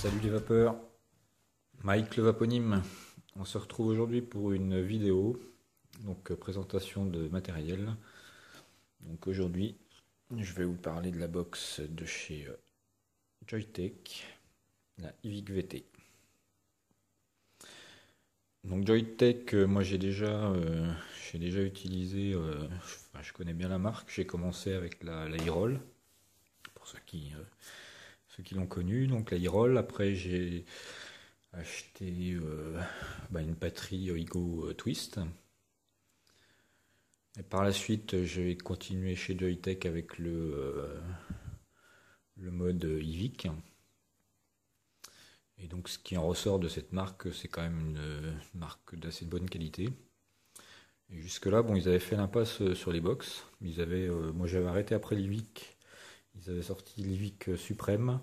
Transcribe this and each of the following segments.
Salut les vapeurs, Mike le Vaponyme. On se retrouve aujourd'hui pour une vidéo, donc présentation de matériel. Donc aujourd'hui, je vais vous parler de la box de chez Joyetech, la Ivic VT. Donc Joyetech, moi j'ai déjà utilisé, je connais bien la marque. J'ai commencé avec la e-roll, pour ceux qui l'ont connu. Donc la e-roll, après j'ai acheté une batterie Igo Twist. Et par la suite, j'ai continué chez Joyetech avec le mode Ivic. Et donc ce qui en ressort de cette marque, c'est quand même une marque d'assez bonne qualité. Et jusque là, bon, ils avaient fait l'impasse sur les box. Moi j'avais arrêté après l'Ivic. Ils avaient sorti l'Ivic Suprême,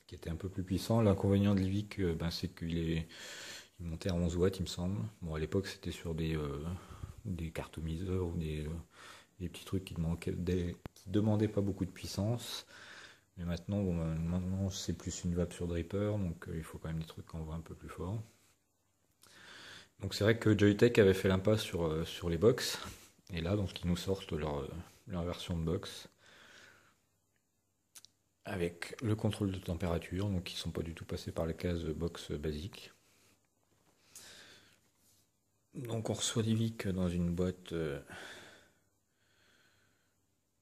qui était un peu plus puissant. L'inconvénient de l'Ivic, c'est qu'il montait à 11 watts, il me semble. Bon, à l'époque, c'était sur des cartomiseurs ou des petits trucs qui demandaient pas beaucoup de puissance. Mais maintenant c'est plus une vape sur dripper, donc il faut quand même des trucs qui envoient un peu plus fort. Donc c'est vrai que Joyetech avait fait l'impasse sur les box. Et là, donc ils nous sortent leur version de box avec le contrôle de température, donc ils sont pas du tout passés par la case box basique. Donc on reçoit l'Ivic dans une boîte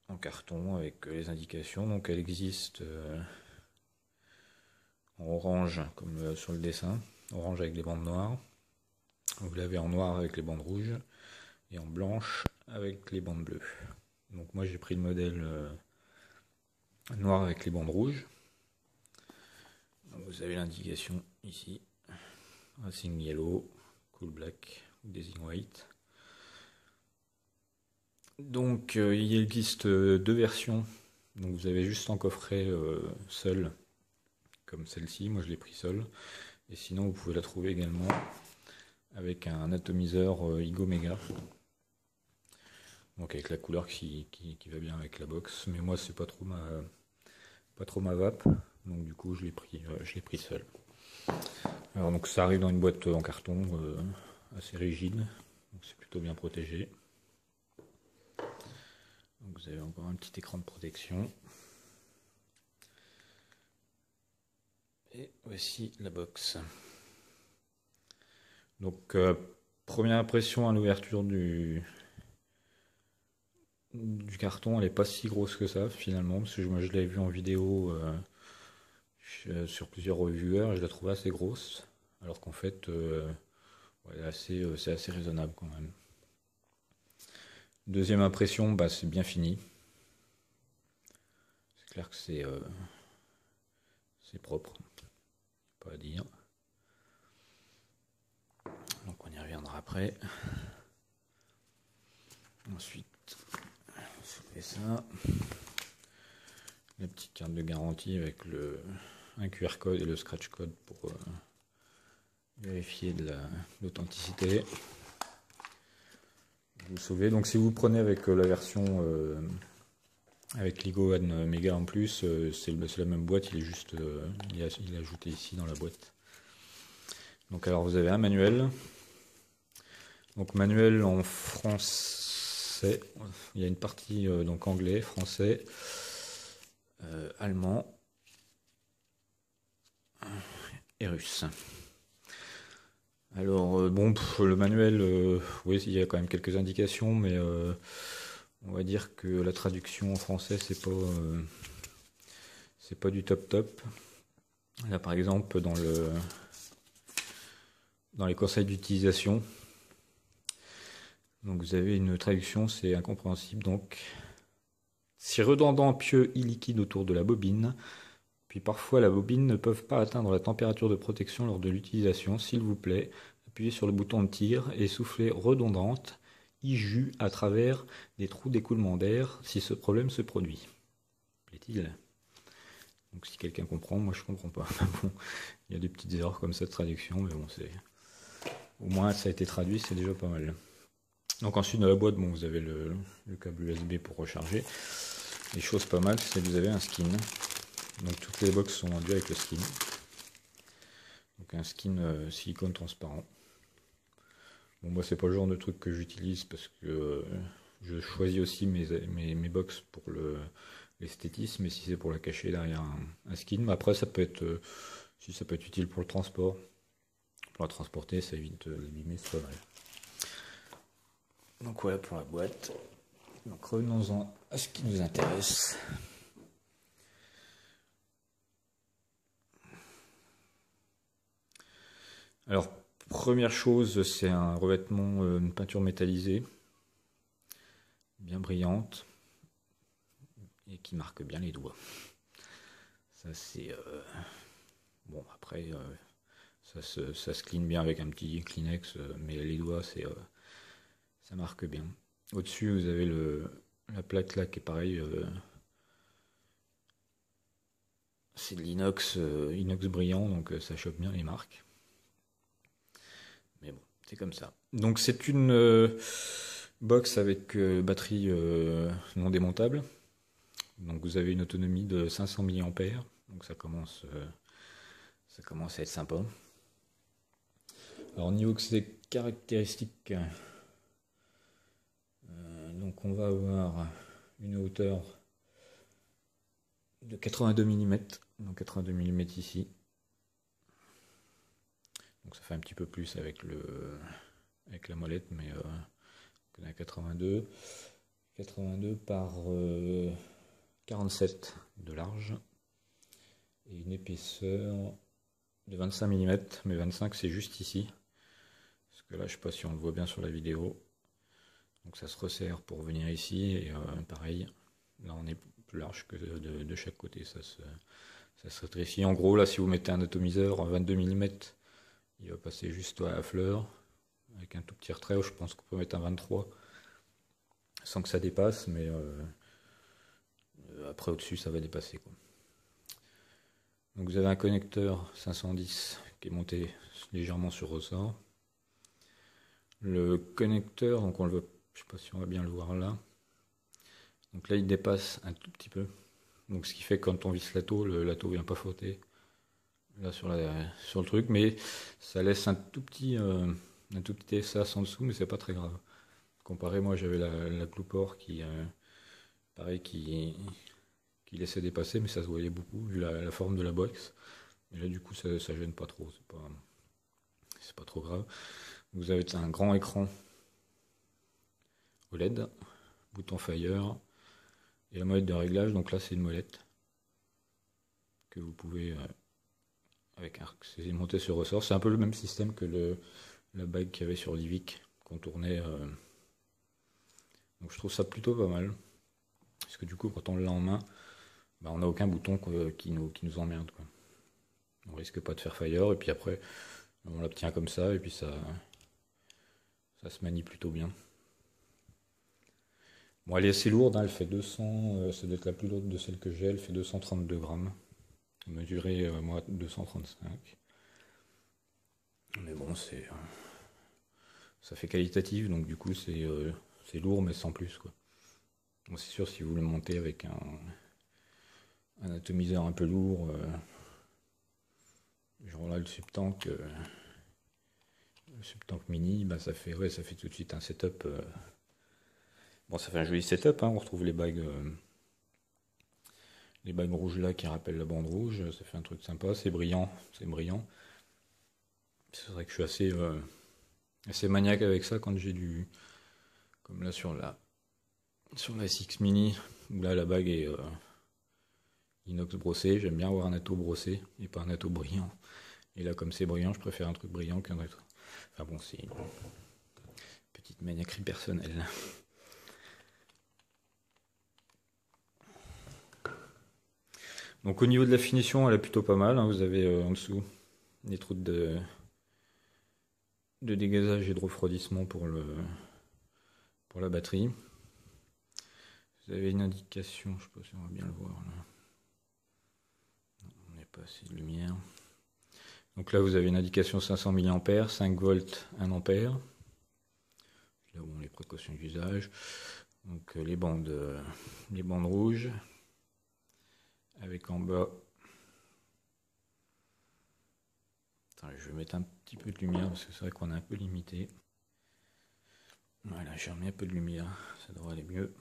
en carton avec les indications. Donc elle existe en orange comme sur le dessin, orange avec les bandes noires. Vous l'avez en noir avec les bandes rouges et en blanche avec les bandes bleues. Donc moi j'ai pris le modèle noir avec les bandes rouges. Donc vous avez l'indication ici, Racing Yellow, Cool Black ou Dazing White. Donc il existe deux versions. Donc vous avez juste en coffret seul, comme celle-ci. Moi je l'ai pris seul. Et sinon vous pouvez la trouver également avec un atomiseur Igo Mega. Donc avec la couleur qui va bien avec la box. Mais moi c'est pas trop ma vape. Donc du coup je l'ai pris seul. Alors donc ça arrive dans une boîte en carton assez rigide. Donc c'est plutôt bien protégé. Donc vous avez encore un petit écran de protection. Et voici la box. Donc première impression à l'ouverture du carton, elle n'est pas si grosse que ça finalement, parce que moi je l'avais vu en vidéo sur plusieurs reviewers et je la trouvais assez grosse, alors qu'en fait c'est assez raisonnable quand même. Deuxième impression, c'est bien fini. C'est clair que c'est propre, pas à dire. Donc on y reviendra après. Ensuite, on fait ça. La petite carte de garantie avec un QR code et le scratch code pour vérifier de l'authenticité. Vous sauvez. Donc si vous prenez avec la version avec l'Igo One Mega en plus, c'est la même boîte, il est ajouté ici dans la boîte. Donc alors vous avez un manuel. Donc manuel en français. Il y a une partie donc anglais, français, allemand et russe. Alors le manuel, oui, il y a quand même quelques indications, mais on va dire que la traduction en français c'est pas du top. Là par exemple dans les conseils d'utilisation, donc vous avez une traduction, c'est incompréhensible. Donc si redondant pieux illiquide autour de la bobine, puis parfois la bobine ne peuvent pas atteindre la température de protection lors de l'utilisation, s'il vous plaît, appuyez sur le bouton de tir et soufflez redondante, IJU à travers des trous d'écoulement d'air si ce problème se produit. Plaît-il ? Donc si quelqu'un comprend, moi je comprends pas. Bon, il y a des petites erreurs comme ça de traduction, mais bon, au moins ça a été traduit, c'est déjà pas mal. Donc ensuite dans la boîte, bon, vous avez le câble USB pour recharger. Les choses pas mal, c'est que vous avez un skin. Donc toutes les box sont vendues avec le skin. Donc un skin silicone transparent. Bon, moi c'est pas le genre de truc que j'utilise parce que je choisis aussi mes box pour l'esthétisme, mais si c'est pour la cacher derrière un skin, mais après ça peut être si ça peut être utile pour le transport. Pour la transporter, ça évite d'abîmer, c'est pas mal. Donc voilà pour la boîte. Donc revenons-en à ce qui nous intéresse. Alors, première chose, c'est un revêtement, une peinture métallisée, bien brillante, et qui marque bien les doigts. Ça c'est... bon, après, ça se clean bien avec un petit Kleenex, mais les doigts, ça marque bien. Au-dessus, vous avez la plaque là qui est pareil. C'est de l'inox inox brillant, donc ça chope bien les marques. Mais bon, c'est comme ça. Donc c'est une box avec batterie non démontable. Donc vous avez une autonomie de 500 mAh. Donc ça commence à être sympa. Alors au niveau de ses caractéristiques, donc on va avoir une hauteur de 82 mm. Donc 82 mm ici. Donc ça fait un petit peu plus avec la molette, mais on a 82 par 47 de large et une épaisseur de 25 mm, mais 25 c'est juste ici, parce que là je sais pas si on le voit bien sur la vidéo, donc ça se resserre pour venir ici, et pareil, là on est plus large que de chaque côté, ça se rétrécit. En gros là si vous mettez un atomiseur 22 mm, il va passer juste à la fleur, avec un tout petit retrait, je pense qu'on peut mettre un 23 sans que ça dépasse, mais après au-dessus ça va dépasser quoi. Donc vous avez un connecteur 510 qui est monté légèrement sur ressort. Le connecteur, donc on le voit, je sais pas si on va bien le voir là. Donc là il dépasse un tout petit peu. Donc ce qui fait que quand on visse l'atto, l'atto vient pas frotter là sur le truc, mais ça laisse un tout petit sas en dessous, mais c'est pas très grave. Comparé, moi j'avais la Cloupor qui pareil qui laissait dépasser, mais ça se voyait beaucoup vu la forme de la box. Et là du coup ça gêne pas trop, c'est pas trop grave. Vous avez un grand écran OLED, bouton Fire et la molette de réglage. Donc là c'est une molette que vous pouvez c'est monté sur ressort. C'est un peu le même système que la bague qu'il y avait sur l'Ivic qu'on tournait. Donc je trouve ça plutôt pas mal. Parce que du coup quand on l'a en main, bah, on n'a aucun bouton qui nous emmerde, quoi. On risque pas de faire Fire, et puis après on la tient comme ça, et puis ça se manie plutôt bien. Bon, elle est assez lourde, hein, elle fait 200, ça doit être la plus lourde de celle que j'ai, elle fait 232 grammes. Mesurée, moi, 235. Mais bon, ça fait qualitatif, donc du coup, c'est lourd, mais sans plus, quoi. Bon, c'est sûr, si vous le montez avec un atomiseur un peu lourd, genre là, le Subtank mini, bah, ça fait tout de suite un setup. Bon, ça fait un joli setup, hein, on retrouve les bagues rouges là qui rappellent la bande rouge, ça fait un truc sympa, c'est brillant. C'est vrai que je suis assez maniaque avec ça quand j'ai comme là sur la SX Mini, où là la bague est inox brossé, j'aime bien avoir un atto brossé et pas un atto brillant. Et là comme c'est brillant, je préfère un truc brillant qu'un autre. Enfin bon, c'est une petite maniaquerie personnelle. Donc au niveau de la finition, elle est plutôt pas mal, hein. Vous avez en dessous des trous de dégazage et de refroidissement pour la batterie. Vous avez une indication, je sais pas si on va bien le voir là. On n'est pas assez de lumière. Donc là vous avez une indication 500 mA, 5 volts, 1 ampère. Là où on les précautions d'usage. Donc les bandes rouges. Avec en bas Attends, je vais mettre un petit peu de lumière parce que c'est vrai qu'on est un peu limité. Voilà, j'ai remis un peu de lumière, ça devrait aller mieux.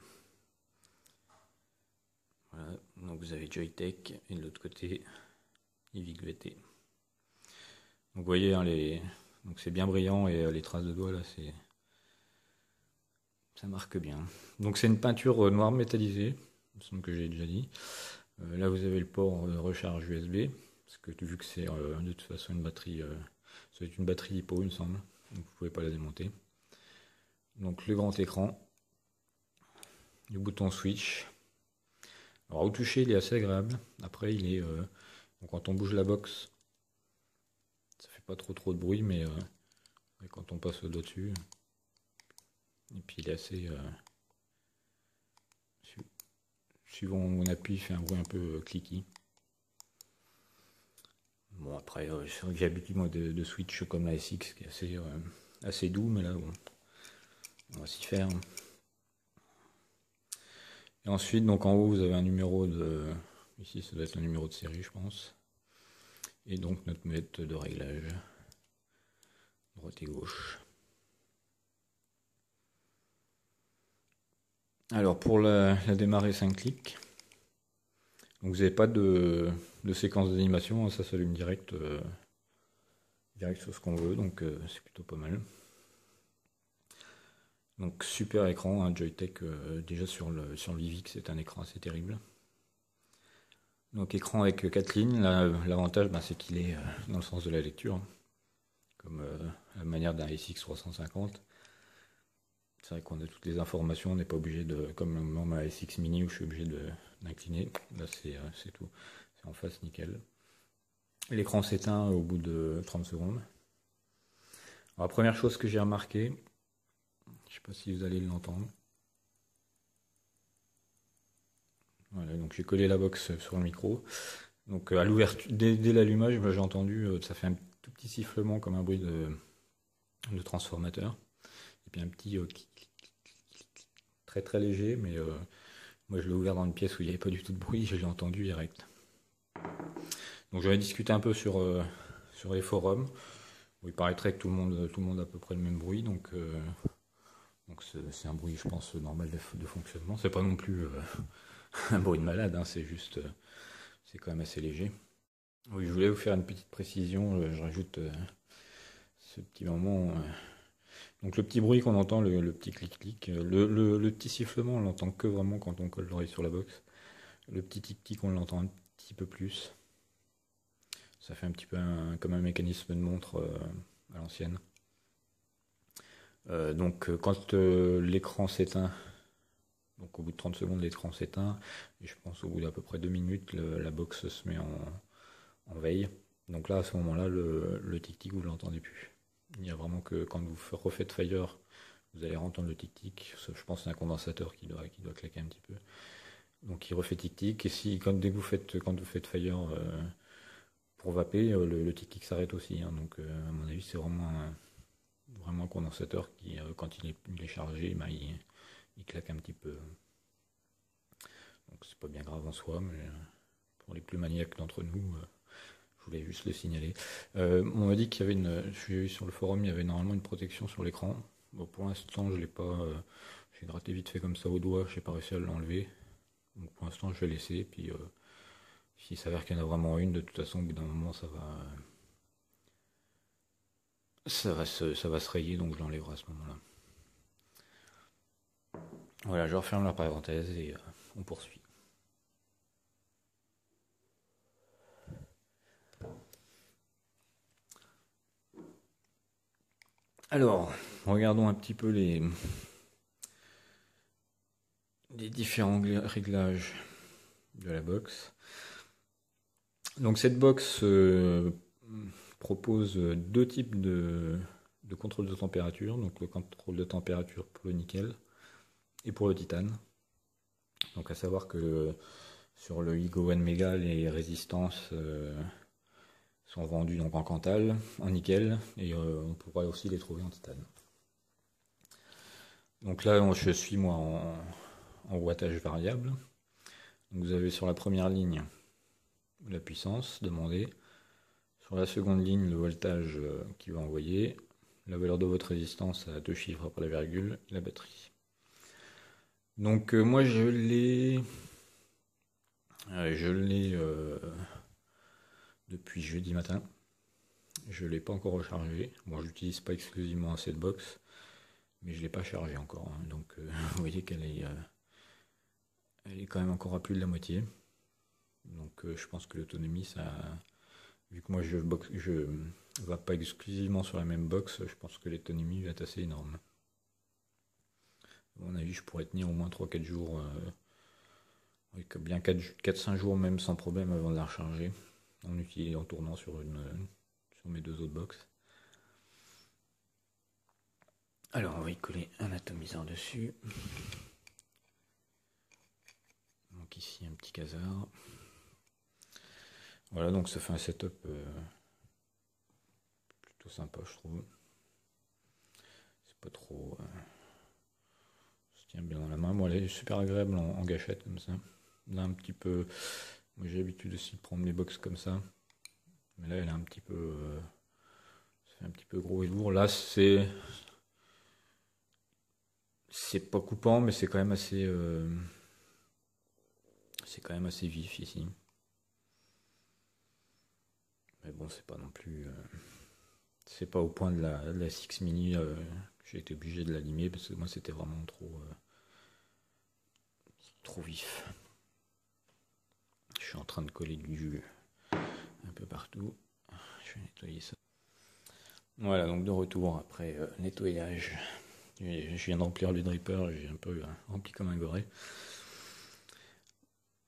Voilà, donc vous avez Joyetech et de l'autre côté Ivic VT. Donc vous voyez, hein, donc c'est bien brillant et les traces de doigts là, ça marque bien. Donc c'est une peinture noire métallisée, il me semble que j'ai déjà dit. Là vous avez le port recharge USB, parce que vu que c'est de toute façon une batterie, ça va être une batterie lipo il me semble, donc vous pouvez pas la démonter. Donc le grand écran, le bouton switch. Alors au toucher il est assez agréable, après il est, donc, quand on bouge la box, ça fait pas trop de bruit, mais quand on passe le doigt dessus, et puis il est assez, suivant où on appuie, il fait un bruit un peu cliquy. Bon après, c'est vrai que j'ai l'habitude moi de switch comme la SX qui est assez doux, mais là bon, on va s'y faire. Et ensuite, donc en haut, vous avez un numéro de... Ici, ça doit être un numéro de série, je pense. Et donc notre molette de réglage, droite et gauche. Alors pour la démarrer 5 clics, donc vous n'avez pas de séquence d'animation, ça s'allume direct sur ce qu'on veut, donc c'est plutôt pas mal. Donc super écran, hein, Joyetech, déjà sur le Vivix c'est un écran assez terrible. Donc écran avec 4 lignes, l'avantage c'est qu'il est dans le sens de la lecture, comme la manière d'un SX 350. C'est vrai qu'on a toutes les informations, on n'est pas obligé de, comme ma SX Mini où je suis obligé d'incliner, là c'est tout, c'est en face nickel. L'écran s'éteint au bout de 30 secondes. Alors, la première chose que j'ai remarqué, je sais pas si vous allez l'entendre. Voilà, donc j'ai collé la box sur le micro. Donc à l'ouverture, dès l'allumage, j'ai entendu, ça fait un tout petit sifflement comme un bruit de transformateur. Et puis un petit très léger, mais moi je l'ai ouvert dans une pièce où il n'y avait pas du tout de bruit, je l'ai entendu direct. Donc j'en ai discuté un peu sur les forums, où il paraîtrait que tout le monde a à peu près le même bruit, donc c'est un bruit je pense normal de fonctionnement. C'est pas non plus un bruit de malade, hein, c'est juste, c'est quand même assez léger. Oui, je voulais vous faire une petite précision, je rajoute ce petit moment. Donc le petit bruit qu'on entend, le petit clic-clic, le petit sifflement, on l'entend que vraiment quand on colle l'oreille sur la box. Le petit tic-tic, on l'entend un petit peu plus. Ça fait un petit peu comme un mécanisme de montre à l'ancienne. Donc quand l'écran s'éteint, donc au bout de 30 secondes l'écran s'éteint, et je pense au bout d'à peu près 2 minutes, la box se met en veille. Donc là à ce moment-là, le tic-tic vous l'entendez plus. Il n'y a vraiment que quand vous refaites Fire, vous allez entendre le tic-tic. Je pense que c'est un condensateur qui doit claquer un petit peu. Donc il refait tic-tic. Et dès que vous faites Fire pour vaper, le tic-tic s'arrête aussi. Hein. Donc à mon avis, c'est vraiment un condensateur qui, quand il est chargé, il claque un petit peu. Donc c'est pas bien grave en soi, mais pour les plus maniaques d'entre nous, je voulais juste le signaler. On m'a dit qu'il y avait j'ai vu sur le forum, il y avait normalement une protection sur l'écran. Bon, pour l'instant, je l'ai pas. J'ai gratté vite fait comme ça au doigt, j'ai pas réussi à l'enlever. Donc pour l'instant, je vais laisser. Puis s'il s'avère qu'il y en a vraiment une, de toute façon, au bout d'un moment, ça va se rayer, donc je l'enlèverai à ce moment-là. Voilà, je referme la parenthèse et on poursuit. Alors, regardons un petit peu les différents réglages de la box. Donc cette box propose deux types de contrôle de température. Donc le contrôle de température pour le nickel et pour le titane. Donc à savoir que sur le Igo One Mega, les résistances sont vendues donc en Cantal, en nickel, et on pourra aussi les trouver en titane. Donc là, je suis moi en wattage variable. Donc vous avez sur la première ligne la puissance demandée. sur la seconde ligne le voltage qu'il va envoyer, la valeur de votre résistance à 2 chiffres après la virgule, la batterie. Donc moi je l'ai depuis jeudi matin. Je ne l'ai pas encore rechargé. Bon, je n'utilise pas exclusivement cette box, mais je ne l'ai pas chargé encore, hein. Donc vous voyez qu'elle est, elle est quand même encore à plus de la moitié. Donc je pense que l'autonomie, ça, vu que moi je ne va pas exclusivement sur la même box, je pense que l'autonomie va être assez énorme. À mon avis, je pourrais tenir au moins 3-4 jours, bien 4-5 jours même sans problème avant de la recharger, en tournant sur mes 2 autres box. Alors on va y coller un atomiseur dessus. Donc ici un petit casar. Voilà, donc ça fait un setup plutôt sympa, je trouve. C'est pas trop... ça tient bien dans la main. Bon, elle est super agréable en gâchette comme ça. Là un petit peu... Moi j'ai l'habitude aussi de prendre mes box comme ça. Mais là elle est un petit peu... ça fait un petit peu gros et lourd. Là c'est pas coupant, mais c'est quand même assez vif ici. Mais bon, c'est pas non plus c'est pas au point de la Six Mini. J'ai été obligé de l'allumer parce que moi c'était vraiment trop vif. Je suis en train de coller du jus un peu partout. Je vais nettoyer ça. Voilà, donc de retour après nettoyage. Je viens de remplir le dripper, j'ai un peu rempli comme un goré.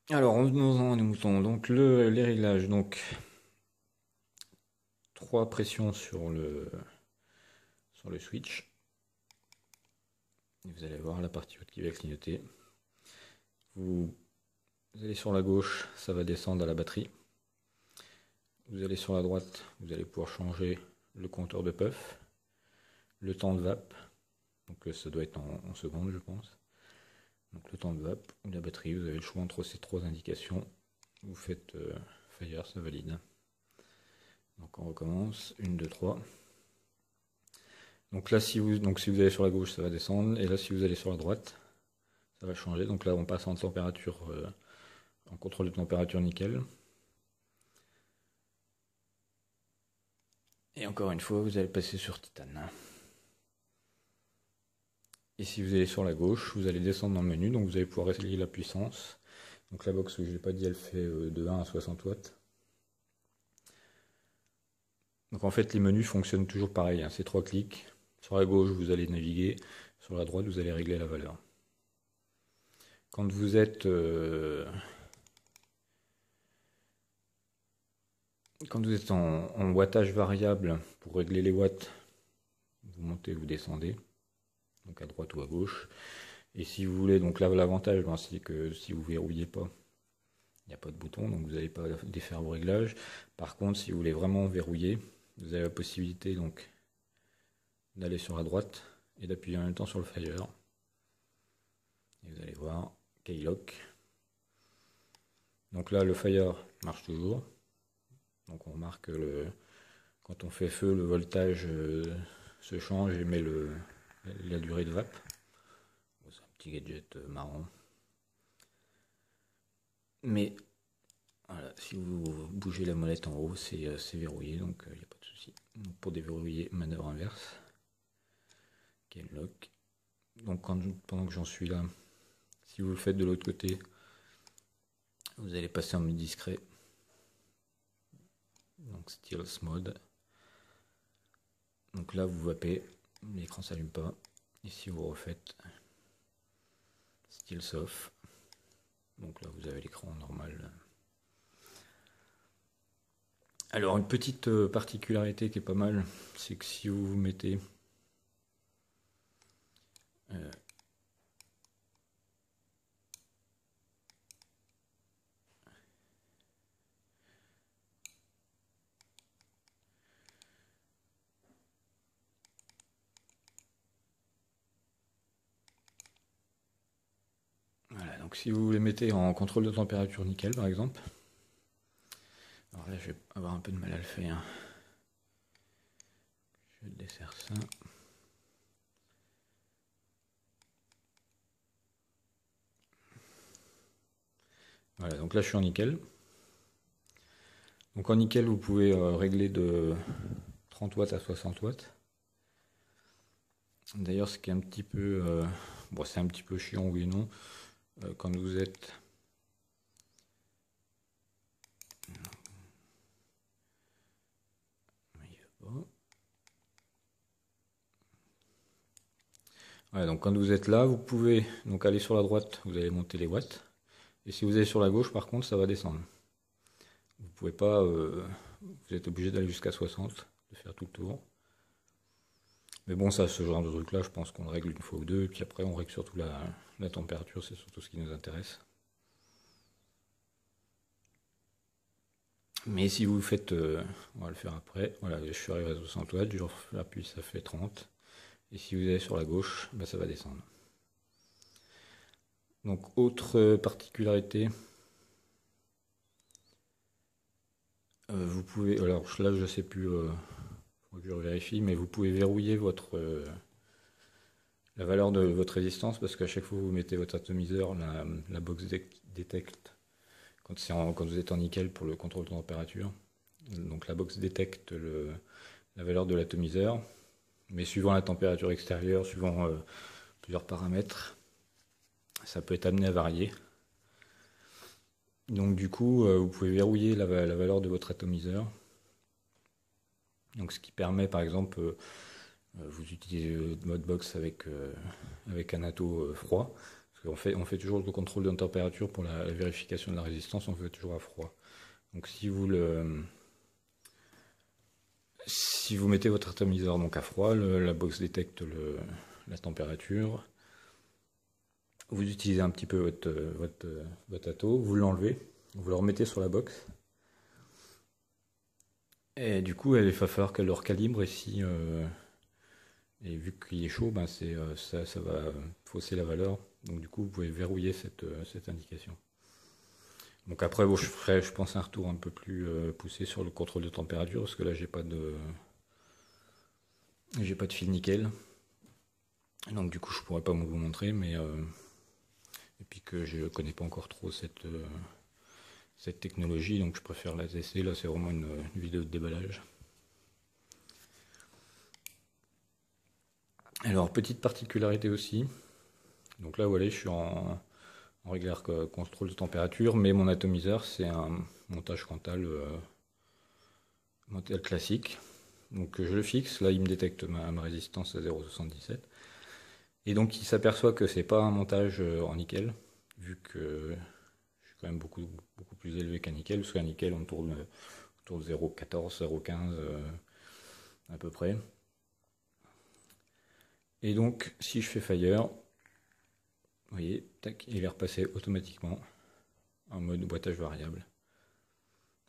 Alors, nous en moutons. Donc, les réglages. Donc, 3 pressions sur le switch. Et vous allez voir la partie haute qui va clignoter. Vous allez sur la gauche, ça va descendre à la batterie. Vous allez sur la droite, vous allez pouvoir changer le compteur de puff, le temps de vape. Donc, ça doit être en secondes, je pense. Donc le temps de vape ou la batterie, vous avez le choix entre ces 3 indications. Vous faites fire, ça valide. Donc on recommence, 1, 2, 3. Donc là si vous allez sur la gauche, ça va descendre, et là si vous allez sur la droite, ça va changer. Donc là on passe en température, en contrôle de température nickel. Et encore une fois, vous allez passer sur titane. Et si vous allez sur la gauche, vous allez descendre dans le menu, donc vous allez pouvoir régler la puissance. Donc la box, je ne l'ai pas dit, elle fait de 1 à 60 watts. Donc en fait les menus fonctionnent toujours pareil, hein. C'est 3 clics. Sur la gauche vous allez naviguer, sur la droite vous allez régler la valeur. Quand vous êtes en wattage variable, pour régler les watts, vous montez, vous descendez, donc à droite ou à gauche. Et si vous voulez, donc là l'avantage, c'est que si vous verrouillez pas, il n'y a pas de bouton, donc vous n'allez pas défaire vos réglages. Par contre, si vous voulez vraiment verrouiller, vous avez la possibilité donc d'aller sur la droite et d'appuyer en même temps sur le fire. Et vous allez voir, Keylock. Donc là, le fire marche toujours. Donc on remarque que quand on fait feu, le voltage se change et met la durée de vape. C'est un petit gadget marrant. Mais voilà, si vous bougez la molette en haut, c'est verrouillé, donc il n'y a pas de souci. Pour déverrouiller, manœuvre inverse. Keylock. Donc pendant que j'en suis là, si vous le faites de l'autre côté, vous allez passer en mode discret. Donc Stealth Mode. Donc là vous vapez, l'écran ne s'allume pas. Et si vous refaites Stealth Off, donc là vous avez l'écran normal. Alors une petite particularité qui est pas mal, c'est que si vous vous mettez voilà, donc si vous les mettez en contrôle de température nickel par exemple, alors là je vais avoir un peu de mal à le faire. Je desserre ça. Voilà, donc là je suis en nickel. Donc en nickel, vous pouvez régler de 30 watts à 60 watts. D'ailleurs, ce qui est un petit peu... bon, c'est un petit peu chiant, oui et non. Quand vous êtes... Voilà, donc quand vous êtes là, vous pouvez donc aller sur la droite, vous allez monter les watts. Et si vous allez sur la gauche, par contre, ça va descendre. Vous pouvez pas... vous êtes obligé d'aller jusqu'à 60, de faire tout le tour. Mais bon, ça, ce genre de truc-là, je pense qu'on le règle une fois ou deux, et puis après, on règle surtout la température, c'est surtout ce qui nous intéresse. Mais si vous faites, on va le faire après, voilà, je suis arrivé à 60 watts, j'appuie, ça fait 30. Et si vous allez sur la gauche, bah, ça va descendre. Donc, autre particularité, vous pouvez, alors là, je sais plus, faut que je vérifie, mais vous pouvez verrouiller la valeur de votre résistance, parce qu'à chaque fois que vous mettez votre atomiseur, la box détecte quand vous êtes en nickel pour le contrôle de température. Donc la box détecte la valeur de l'atomiseur, mais suivant la température extérieure, suivant plusieurs paramètres, ça peut être amené à varier. Donc du coup, vous pouvez verrouiller la valeur de votre atomiseur. Donc ce qui permet par exemple, vous utilisez le mode box avec un atto froid. On fait toujours le contrôle de température pour la vérification de la résistance, on fait toujours à froid. Donc si vous mettez votre atomiseur donc à froid, la box détecte la température. Vous utilisez un petit peu votre atto, vous l'enlevez, vous le remettez sur la box. Et du coup, il va falloir qu'elle le recalibre et vu qu'il est chaud, ben ça va fausser la valeur. Donc du coup, vous pouvez verrouiller cette indication. Donc après, bon, je ferai, je pense, un retour un peu plus poussé sur le contrôle de température, parce que là, j'ai pas de fil nickel. Donc du coup, je pourrais pas vous montrer, mais et puis que je connais pas encore trop cette technologie, donc je préfère la tester. Là, c'est vraiment une vidéo de déballage. Alors, petite particularité aussi. Donc là, voilà, je suis en réglaire contrôle de température, mais mon atomiseur, c'est un montage Cantal classique. Donc je le fixe, là il me détecte ma résistance à 0,77. Et donc il s'aperçoit que c'est pas un montage en nickel, vu que je suis quand même beaucoup plus élevé qu'un nickel, parce qu'un nickel on tourne autour de 0,14, 0,15 à peu près. Et donc si je fais fire, vous voyez, tac, il est repassé automatiquement en mode boîtage variable.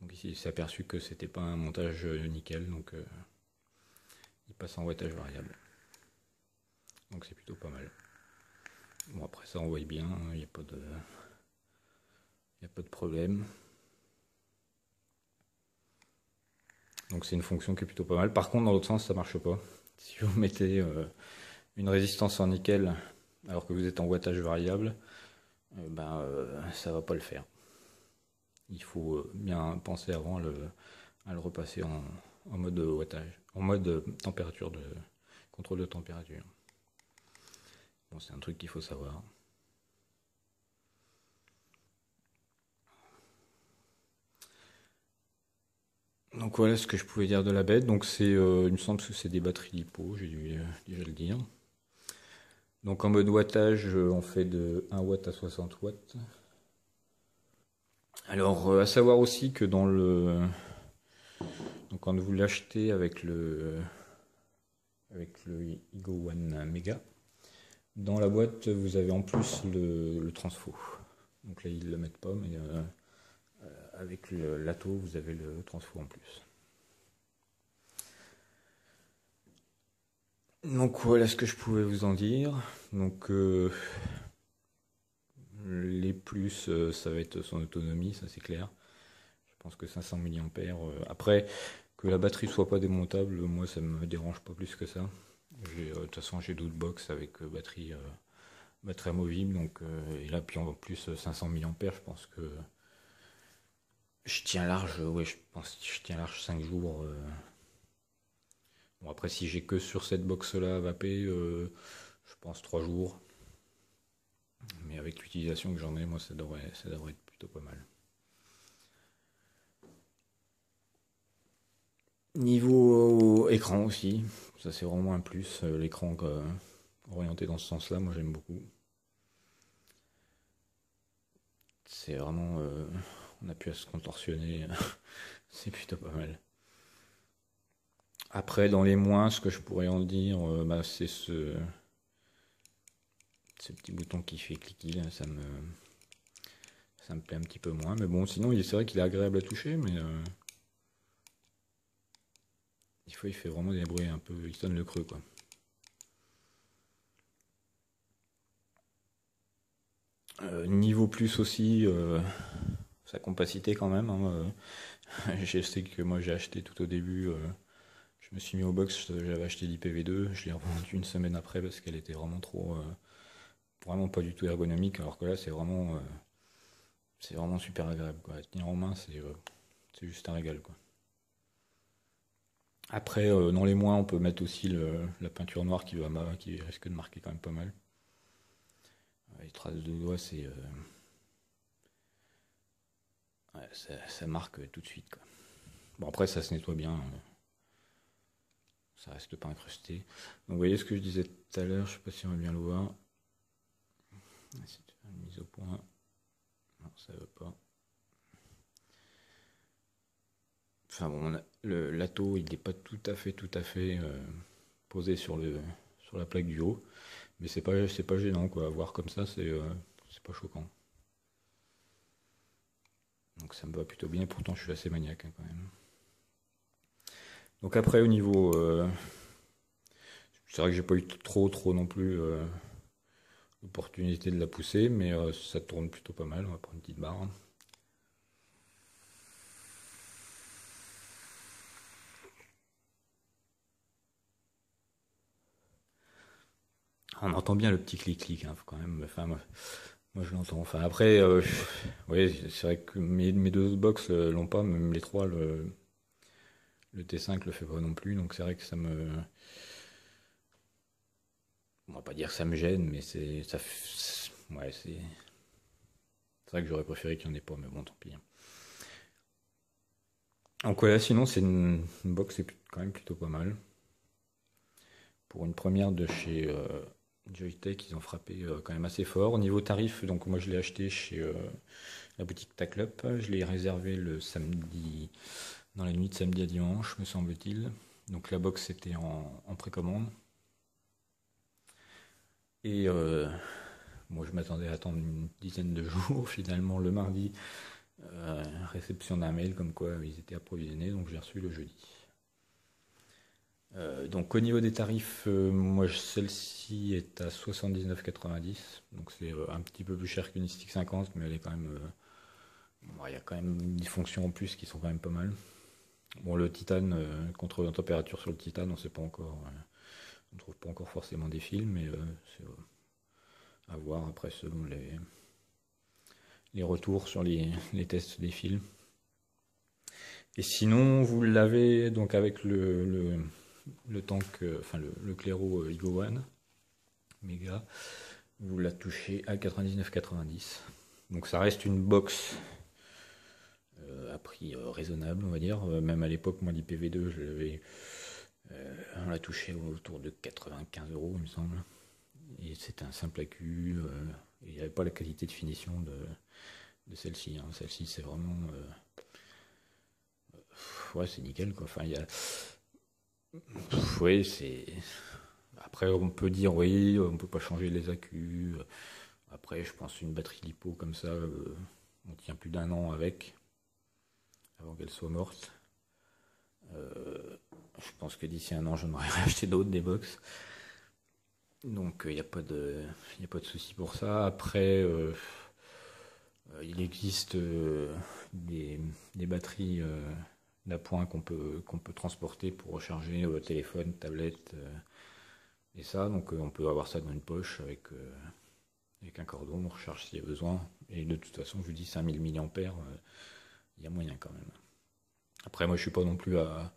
Donc ici il s'est aperçu que c'était pas un montage nickel, donc il passe en wattage variable. Donc c'est plutôt pas mal. Bon, après ça on voit bien, il n'y a pas de problème. Donc c'est une fonction qui est plutôt pas mal. Par contre, dans l'autre sens, ça marche pas. Si vous mettez une résistance en nickel alors que vous êtes en wattage variable, ça va pas le faire. Il faut bien penser avant à le repasser en mode wattage, en mode température de contrôle de température. Bon, c'est un truc qu'il faut savoir. Donc voilà ce que je pouvais dire de la bête. Donc c'est, il me semble que c'est des batteries LiPo, j'ai dû déjà le dire. Donc en mode wattage, on fait de 1 watt à 60 watts. Alors à savoir aussi que donc quand vous l'achetez avec le Igo One Mega, dans la boîte vous avez en plus le transfo. Donc là ils le mettent pas, mais avec l'atto vous avez le transfo en plus. Donc voilà ce que je pouvais vous en dire. Donc les plus, ça va être son autonomie, ça c'est clair. Je pense que 500 mAh. Après, que la batterie soit pas démontable, moi ça me dérange pas plus que ça. De toute façon, j'ai d'autres box avec batterie amovible, donc et là puis en plus 500 mAh, je pense que je tiens large. Ouais, je pense que je tiens large 5 jours. Bon, après, si j'ai que sur cette box-là à vaper, je pense 3 jours. Mais avec l'utilisation que j'en ai, moi, ça devrait être plutôt pas mal. Niveau écran aussi, ça c'est vraiment un plus. L'écran orienté dans ce sens-là, moi j'aime beaucoup. C'est vraiment. On a pu à se contorsionner, c'est plutôt pas mal. Après, dans les moins, ce que je pourrais en dire, bah, c'est ce petit bouton qui fait cliquer, là, ça me plaît un petit peu moins. Mais bon, sinon, c'est vrai qu'il est agréable à toucher, mais des fois, il fait vraiment des bruits un peu. Il sonne le creux, quoi. Niveau plus aussi, sa compacité quand même, hein. Je sais que moi j'ai acheté tout au début, je me suis mis au box, j'avais acheté l'IPv2, je l'ai revendu une semaine après parce qu'elle était vraiment vraiment pas du tout ergonomique, alors que là c'est vraiment super agréable, quoi. À tenir en main, c'est juste un régal, quoi. Après, dans les moins, on peut mettre aussi la peinture noire qui risque de marquer quand même pas mal. Les traces de doigts, ouais, ça marque tout de suite, quoi. Bon, après, ça se nettoie bien, ça reste pas incrusté. Donc, vous voyez ce que je disais tout à l'heure, je sais pas si on va bien le voir. C'est une mise au point. Non, ça veut pas. Enfin bon, l'atto, il n'est pas tout à fait posé sur la plaque du haut, mais c'est pas gênant, quoi. À voir comme ça, c'est pas choquant. Donc ça me va plutôt bien. Pourtant, je suis assez maniaque, hein, quand même. Donc après, au niveau, c'est vrai que j'ai pas eu trop non plus l'opportunité de la pousser, mais ça tourne plutôt pas mal. On va prendre une petite barre. On entend bien le petit clic-clic, hein, faut quand même. Enfin, moi, je l'entends. Enfin, après, oui, c'est vrai que mes deux autres box l'ont pas, même les trois, le T5 le fait pas non plus, donc c'est vrai que on va pas dire que ça me gêne, mais ouais, c'est vrai que j'aurais préféré qu'il n'y en ait pas, mais bon, tant pis. Donc voilà, sinon, c'est une box c'est quand même plutôt pas mal. Pour une première de chez Joytech, ils ont frappé quand même assez fort. Au niveau tarif, donc moi je l'ai acheté chez la boutique Taclop. Je l'ai réservé le samedi, dans la nuit de samedi à dimanche, me semble-t-il. Donc la box était en précommande. Et moi je m'attendais à attendre une dizaine de jours. Finalement, le mardi, réception d'un mail comme quoi ils étaient approvisionnés, donc j'ai reçu le jeudi. Donc au niveau des tarifs, moi celle-ci est à 79,90, donc c'est un petit peu plus cher qu'une Stick 50, mais elle est quand même, bon, il y a quand même des fonctions en plus qui sont quand même pas mal. Bon, le titane, contrôle de température sur le titane, on sait pas encore, on trouve pas encore forcément des fils, mais c'est à voir après selon les retours sur les tests des fils. Et sinon, vous l'avez donc avec le tank, enfin le Clairo Igo One Mega, vous la touchez à 99,90. Donc ça reste une box à prix raisonnable, on va dire. Même à l'époque, moi l'IPv2, on l'a touché autour de 95 euros, il me semble. Et c'était un simple AQ. Il n'y avait pas la qualité de finition de celle-ci, hein. Celle-ci, c'est vraiment. Ouais, c'est nickel, quoi. Enfin, il y a. Oui, c'est. Après, on peut dire, oui, on peut pas changer les accus. Après, je pense une batterie lipo comme ça, on tient plus d'un an avec, avant qu'elle soit morte. Je pense que d'ici un an, j'en aurais racheté d'autres, des box. Donc, il n'y a pas de souci pour ça. Après, Il existe des batteries d'appoint qu'on peut transporter pour recharger téléphone, tablette et ça. Donc on peut avoir ça dans une poche avec un cordon, on recharge s'il y a besoin. Et de toute façon, je vous dis 5000 mAh, il y a moyen quand même. Après, moi je suis pas non plus à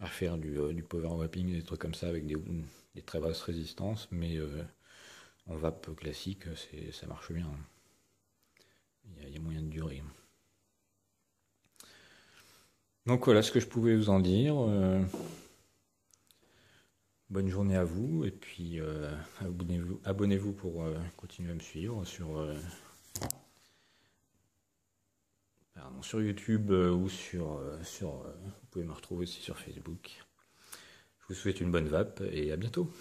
faire du power wapping, des trucs comme ça avec des très basses résistances, mais en vape classique, ça marche bien. Il y a moyen de durer. Donc voilà ce que je pouvais vous en dire. Bonne journée à vous et puis abonnez-vous pour continuer à me suivre sur YouTube ou vous pouvez me retrouver aussi sur Facebook. Je vous souhaite une bonne vape et à bientôt.